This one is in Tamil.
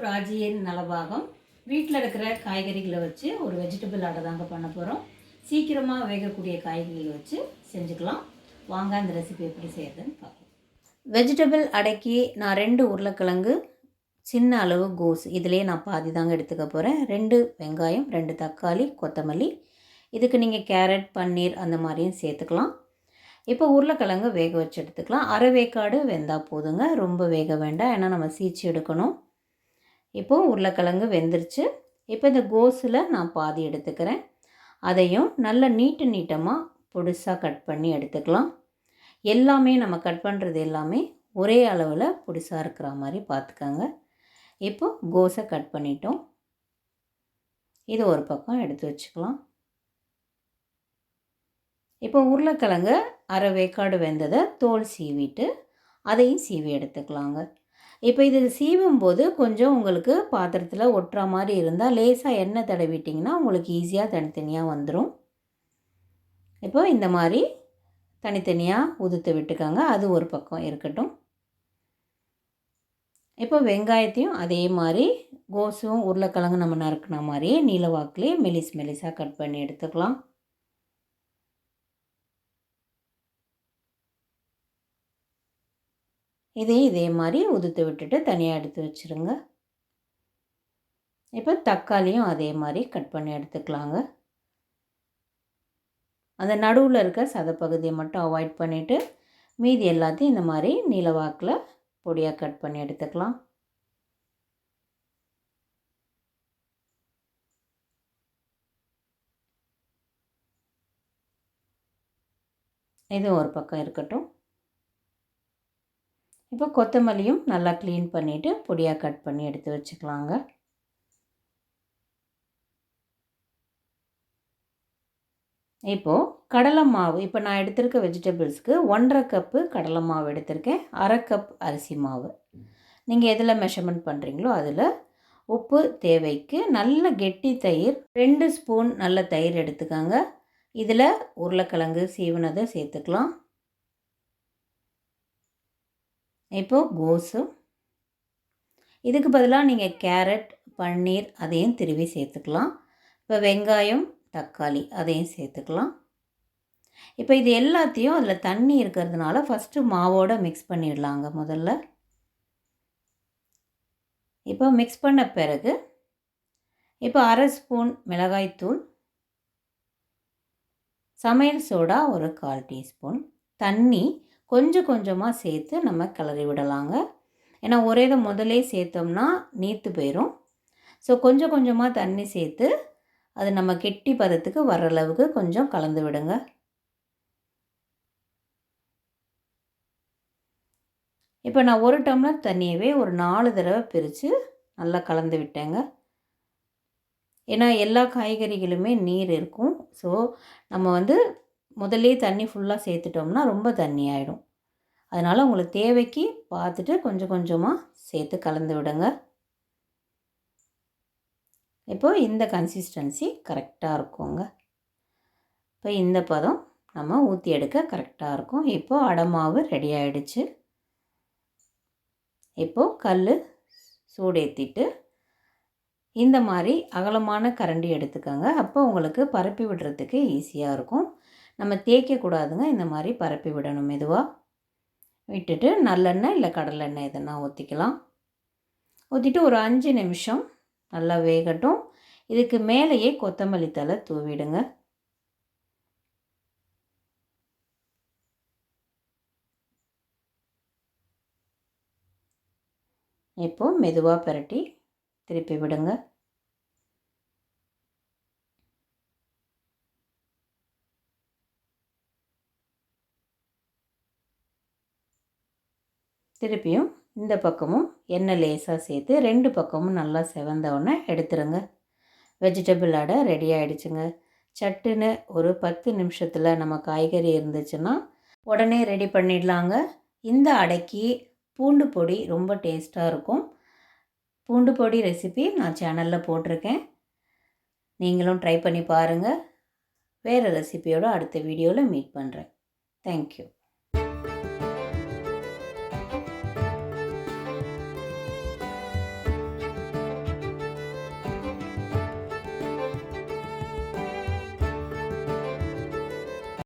ராஜியின் நலபாகம். வீட்டில் இருக்கிற காய்கறிகளை வச்சு ஒரு வெஜிடபிள் அடை தாங்க பண்ண போகிறோம். சீக்கிரமாக வேகக்கூடிய காய்கறிகளை வச்சு செஞ்சுக்கலாம். வாங்க அந்த ரெசிபி எப்படி செய்யறதுன்னு பார்க்கலாம். வெஜிடபிள் அடைக்கு நான் 2 உருளைக்கிழங்கு, சின்ன அளவு கோஸ், இதிலே நான் பாதி தாங்க எடுத்துக்க போகிறேன். 2 வெங்காயம், 2 தக்காளி, கொத்தமல்லி. இதுக்கு நீங்கள் கேரட், பன்னீர் அந்த மாதிரியும் சேர்த்துக்கலாம். இப்போ உருளைக்கிழங்கு வேக வச்சு எடுத்துக்கலாம். அரை வேக்காடு வெந்தால் போதுங்க, ரொம்ப வேக வேண்டாம், ஏன்னா நம்ம சீச்சு எடுக்கணும். இப்போது உருளைக்கிழங்கு வெந்துருச்சு. இப்போ இந்த கோஸில் நான் பாதி எடுத்துக்கிறேன். அதையும் நல்ல நீட்டமாக பொடிசாக கட் பண்ணி எடுத்துக்கலாம். எல்லாமே நம்ம கட் பண்ணுறது எல்லாமே ஒரே அளவில் பொடிசாக இருக்கிற மாதிரி பார்த்துக்கோங்க. இப்போது கோஸை கட் பண்ணிட்டோம். இது ஒரு பக்கம் எடுத்து வச்சுக்கலாம். இப்போ உருளைக்கிழங்கு அரை வேக்காடு வெந்ததை தோல் சீவிட்டு அதையும் சீவி எடுத்துக்கலாங்க. இப்போ இது சீவும்போது கொஞ்சம் உங்களுக்கு பாத்திரத்தில் ஒட்டுற மாதிரி இருந்தால் லேசாக எண்ணெய் தடவிட்டிங்கன்னா உங்களுக்கு ஈஸியாக தனித்தனியாக வந்துடும். இப்போ இந்த மாதிரி தனித்தனியாக உதுத்து விட்டுக்கோங்க. அது ஒரு பக்கம் இருக்கட்டும். இப்போ வெங்காயத்தையும் அதே மாதிரி கோஸும் உருளைக்கிழங்கு நம்ம நறுக்கின மாதிரியே நீளவாக்கிலே மெலிசாக கட் பண்ணி எடுத்துக்கலாம். இதே மாதிரி உதுத்து விட்டுட்டு தனியாக எடுத்து வச்சுருங்க. இப்போ தக்காளியும் அதே மாதிரி கட் பண்ணி எடுத்துக்கலாங்க. அந்த நடுவில் இருக்க சதப்பகுதியை மட்டும் அவாய்ட் பண்ணிவிட்டு மீதி எல்லாத்தையும் இந்த மாதிரி நீளவாக்கில் பொடியாக கட் பண்ணி எடுத்துக்கலாம். இது ஒரு பக்கம் இருக்கட்டும். இப்போ கொத்தமல்லியும் நல்லா க்ளீன் பண்ணிவிட்டு பொடியாக கட் பண்ணி எடுத்து வச்சுக்கலாங்க. இப்போது கடலை மாவு, இப்போ நான் எடுத்திருக்க வெஜிடபிள்ஸ்க்கு 1.5 கப்பு கடலை மாவு எடுத்திருக்கேன். 1/2 கப் அரிசி மாவு. நீங்கள் எதில் மெஷர்மெண்ட் பண்ணுறீங்களோ அதில். உப்பு தேவைக்கு. நல்ல கெட்டி தயிர் 2 ஸ்பூன் நல்ல தயிர் எடுத்துக்கோங்க. இதில் உருளைக்கிழங்கு சீவினதை சேர்த்துக்கலாம். இப்போது கோஸு, இதுக்கு பதிலாக நீங்கள் கேரட், பன்னீர் அதையும் திருவி சேர்த்துக்கலாம். இப்போ வெங்காயம், தக்காளி அதையும் சேர்த்துக்கலாம். இப்போ இது எல்லாத்தையும் அதில் தண்ணி இருக்கிறதுனால ஃபஸ்ட்டு மாவோடு மிக்ஸ் பண்ணிடலாங்க முதல்ல. இப்போ மிக்ஸ் பண்ண பிறகு இப்போ 1/2 ஸ்பூன் மிளகாய்த்தூள், சமையல் சோடா ஒரு 1/4 டீஸ்பூன், தண்ணி கொஞ்சம் கொஞ்சமாக சேர்த்து நம்ம கிளறி விடலாங்க. ஏன்னா ஒரே இதை முதலே சேர்த்தோம்னா நீர்த்து போயிடும். ஸோ கொஞ்சம் கொஞ்சமாக தண்ணி சேர்த்து அது நம்ம கெட்டி பதத்துக்கு வர அளவுக்கு கொஞ்சம் கலந்து விடுங்க. இப்போ நான் 1 டம்ளர் தண்ணியவே ஒரு 4 தடவை பிரித்து நல்லா கலந்து விட்டேங்க. ஏன்னா எல்லா காய்கறிகளுமே நீர் இருக்கும். ஸோ நம்ம முதல்லே தண்ணி ஃபுல்லாக சேர்த்துட்டோம்னா ரொம்ப தண்ணி ஆகிடும். அதனால் உங்களுக்கு தேவைக்கு பார்த்துட்டு கொஞ்சம் கொஞ்சமாக சேர்த்து கலந்து விடுங்க. இப்போது இந்த கன்சிஸ்டன்சி கரெக்டாக இருக்குங்க. இப்போ இந்த பதம் நம்ம ஊற்றி எடுக்க கரெக்டாக இருக்கும். இப்போது அடை மாவு ரெடி ஆகிடுச்சு. இப்போது கல் சூடேற்றிட்டு இந்த மாதிரி அகலமான கரண்டி எடுத்துக்கோங்க. அப்போ உங்களுக்கு பரப்பி விடுறதுக்கு ஈஸியாக இருக்கும். நம்ம தேய்க்கக்கூடாதுங்க, இந்த மாதிரி பரப்பி விடணும். மெதுவாக விட்டுட்டு நல்லெண்ணெய் இல்லை கடலெண்ணெய் எதுனா ஊற்றிக்கலாம். ஊற்றிட்டு ஒரு 5 நிமிஷம் நல்லா வேகட்டும். இதுக்கு மேலேயே கொத்தமல்லி தழை தூவிடுங்க. இப்போது மெதுவாக பிரட்டி திருப்பி விடுங்க. திருப்பியும் இந்த பக்கமும் எண்ணெய் லேசாக சேர்த்து 2 பக்கமும் நல்லா செவந்தவுடனே எடுத்துருங்க. வெஜிடபிள் அடை ரெடி ஆகிடுச்சுங்க. சட்டுன்னு ஒரு 10 நிமிஷத்தில் நம்ம காய்கறி இருந்துச்சுன்னா உடனே ரெடி பண்ணிடலாங்க. இந்த அடைக்கு பூண்டு பொடி ரொம்ப டேஸ்ட்டாக இருக்கும். பூண்டு பொடி ரெசிபி நான் சேனலில் போட்டிருக்கேன். நீங்களும் ட்ரை பண்ணி பாருங்கள். வேறு ரெசிபியோடு அடுத்த வீடியோவில் மீட் பண்ணுறேன். தேங்க்யூ.